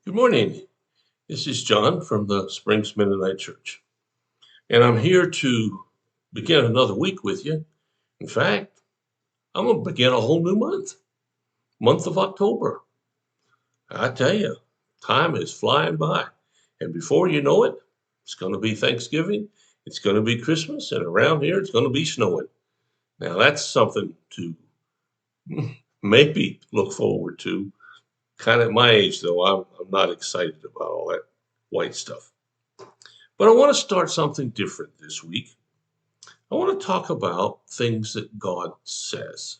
Good morning. This is John from the Springs Mennonite Church, and I'm here to begin another week with you. In fact, I'm going to begin a whole new month of October. I tell you, time is flying by, and before you know it, it's going to be Thanksgiving, it's going to be Christmas, and around here, it's going to be snowing. Now, that's something to maybe look forward to. Kind of at my age, though, I'm not excited about all that white stuff. But I want to start something different this week. I want to talk about things that God says.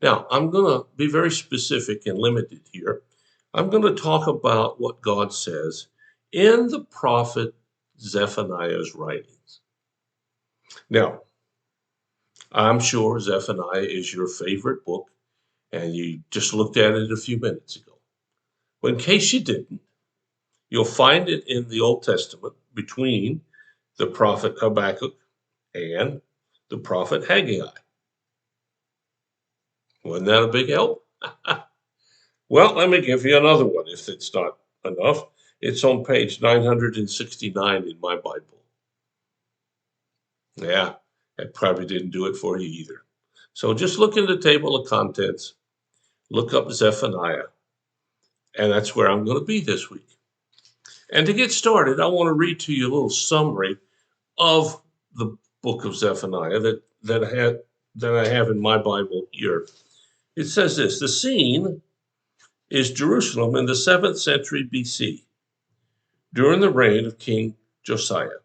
Now, I'm going to be very specific and limited here. I'm going to talk about what God says in the prophet Zephaniah's writings. Now, I'm sure Zephaniah is your favorite book, and you just looked at it a few minutes ago. But in case you didn't, you'll find it in the Old Testament between the prophet Habakkuk and the prophet Haggai. Wasn't that a big help? Well, let me give you another one if it's not enough. It's on page 969 in my Bible. Yeah, that probably didn't do it for you either. So just look in the table of contents, look up Zephaniah, and that's where I'm going to be this week. And to get started, I want to read to you a little summary of the book of Zephaniah that I have in my Bible here. It says this: the scene is Jerusalem in the 7th century BC, during the reign of King Josiah,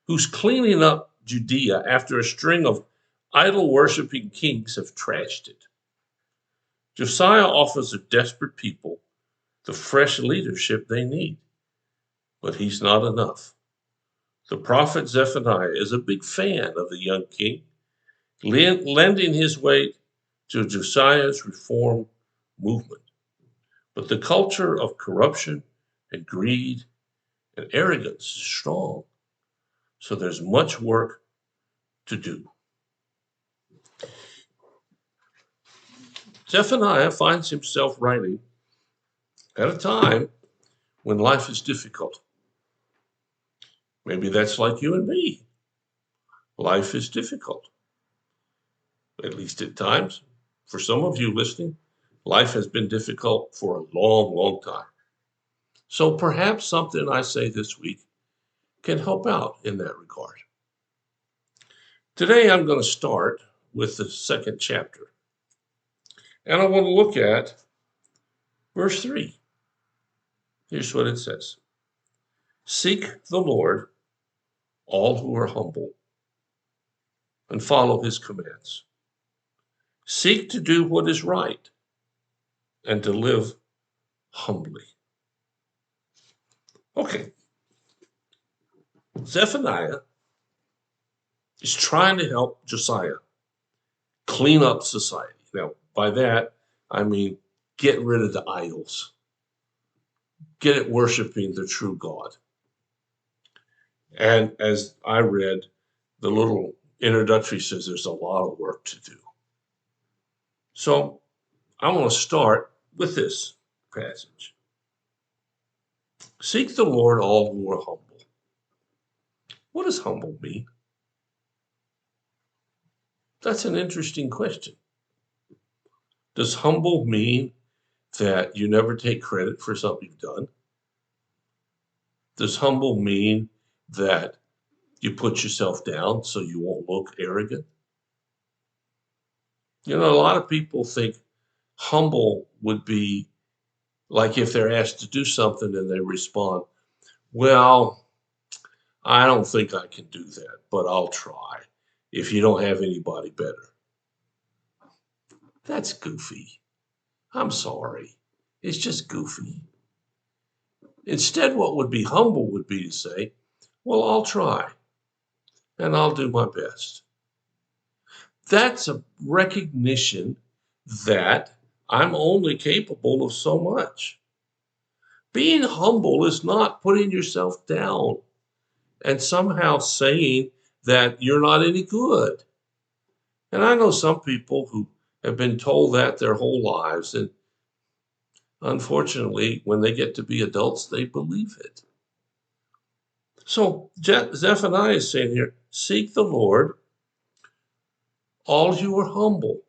who's cleaning up Judea after a string of idol-worshiping kings have trashed it. Josiah offers a desperate people the fresh leadership they need, but he's not enough. The prophet Zephaniah is a big fan of the young king, lending his weight to Josiah's reform movement. But the culture of corruption and greed and arrogance is strong, so there's much work to do. Zephaniah finds himself writing at a time when life is difficult. Maybe that's like you and me. Life is difficult, at least at times. For some of you listening, life has been difficult for a long, long time. So perhaps something I say this week can help out in that regard. Today I'm going to start with the second chapter. And I want to look at verse 3. Here's what it says: seek the Lord, all who are humble, and follow his commands. Seek to do what is right and to live humbly. Okay, Zephaniah is trying to help Josiah clean up society. Now, by that, I mean get rid of the idols, get it worshiping the true God. And as I read, the little introductory says there's a lot of work to do. So I want to start with this passage. Seek the Lord, all who are humble. What does humble mean? That's an interesting question. Does humble mean that you never take credit for something you've done? Does humble mean that you put yourself down so you won't look arrogant? You know, a lot of people think humble would be like if they're asked to do something and they respond, well, I don't think I can do that, but I'll try if you don't have anybody better. That's goofy. I'm sorry. It's just goofy. Instead, what would be humble would be to say, well, I'll try and I'll do my best. That's a recognition that I'm only capable of so much. Being humble is not putting yourself down and somehow saying that you're not any good. And I know some people who have been told that their whole lives, and Unfortunately, when they get to be adults, they believe it. So Zephaniah is saying here, seek the Lord, all who are humble.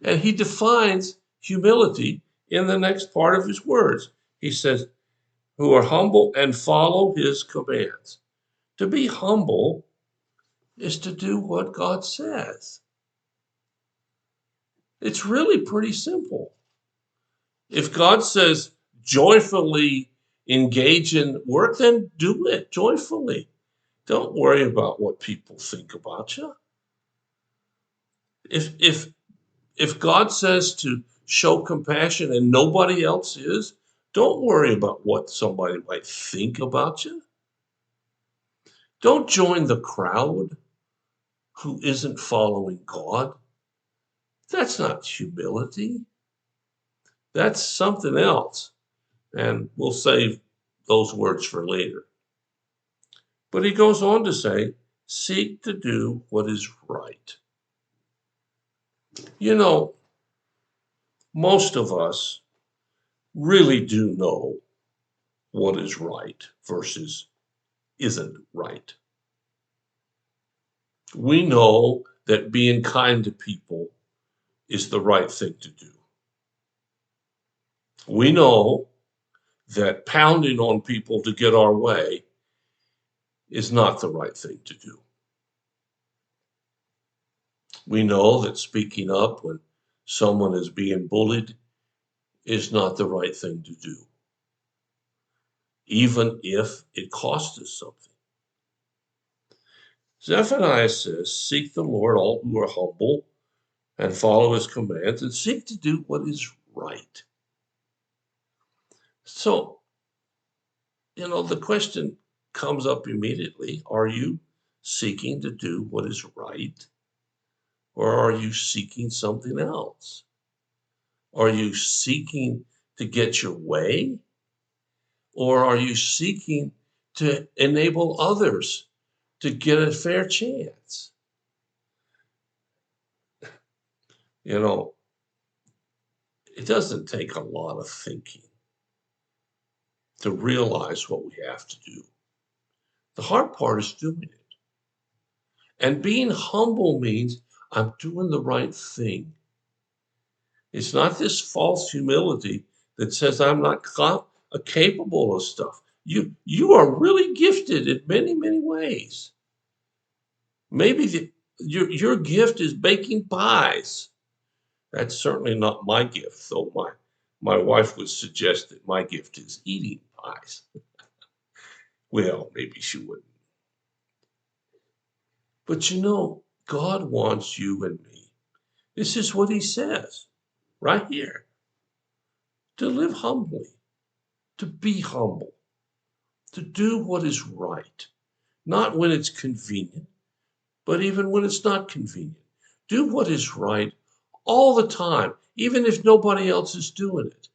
And he defines humility in the next part of his words. He says, who are humble and follow his commands. To be humble is to do what God says. It's really pretty simple. If God says joyfully engage in work, then do it joyfully. Don't worry about what people think about you. If God says to show compassion and nobody else is, don't worry about what somebody might think about you. Don't join the crowd who isn't following God. That's not humility. That's something else. And we'll save those words for later. But he goes on to say, seek to do what is right. You know, most of us really do know what is right versus isn't right. We know that being kind to people is the right thing to do. We know that pounding on people to get our way is not the right thing to do. We know that speaking up when someone is being bullied is not the right thing to do, even if it costs us something. Zephaniah says, seek the Lord, all who are humble, and follow his commands, and seek to do what is right. So, the question comes up immediately. Are you seeking to do what is right? Or are you seeking something else? Are you seeking to get your way? Or are you seeking to enable others to get a fair chance? You know, it doesn't take a lot of thinking to realize what we have to do. The hard part is doing it. And being humble means I'm doing the right thing. It's not this false humility that says I'm not capable of stuff. You are really gifted in many, many ways. Maybe your gift is baking pies. That's certainly not my gift, though my wife would suggest that my gift is eating pies. Well, maybe she wouldn't. But God wants you and me. This is what he says right here, to live humbly, to be humble, to do what is right, not when it's convenient, but even when it's not convenient. Do what is right all the time, even if nobody else is doing it.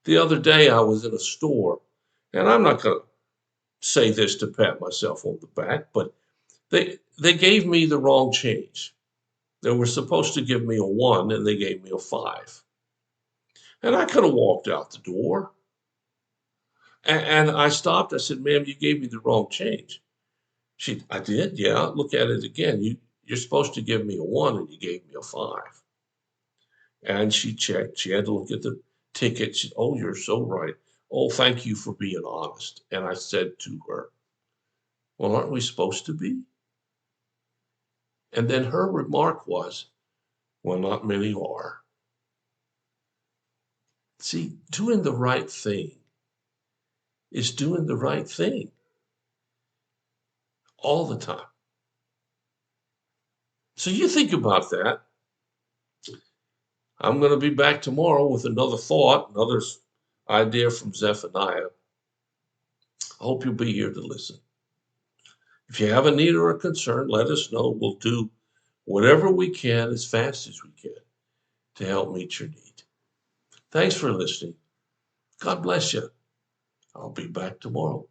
The other day I was in a store, and I'm not going to say this to pat myself on the back, but they gave me the wrong change. They were supposed to give me a 1 and they gave me a 5. And I could have walked out the door. And I stopped. I said, ma'am, you gave me the wrong change. I did? Yeah. Look at it again. You're supposed to give me a 1 and you gave me a 5. And she checked. She had to look at the ticket. She said, oh, you're so right. Oh, thank you for being honest. And I said to her, well, aren't we supposed to be? And then her remark was, well, not many are. See, doing the right thing is doing the right thing all the time. So you think about that. I'm going to be back tomorrow with another thought, another idea from Zephaniah. I hope you'll be here to listen. If you have a need or a concern, let us know. We'll do whatever we can as fast as we can to help meet your need. Thanks for listening. God bless you. I'll be back tomorrow.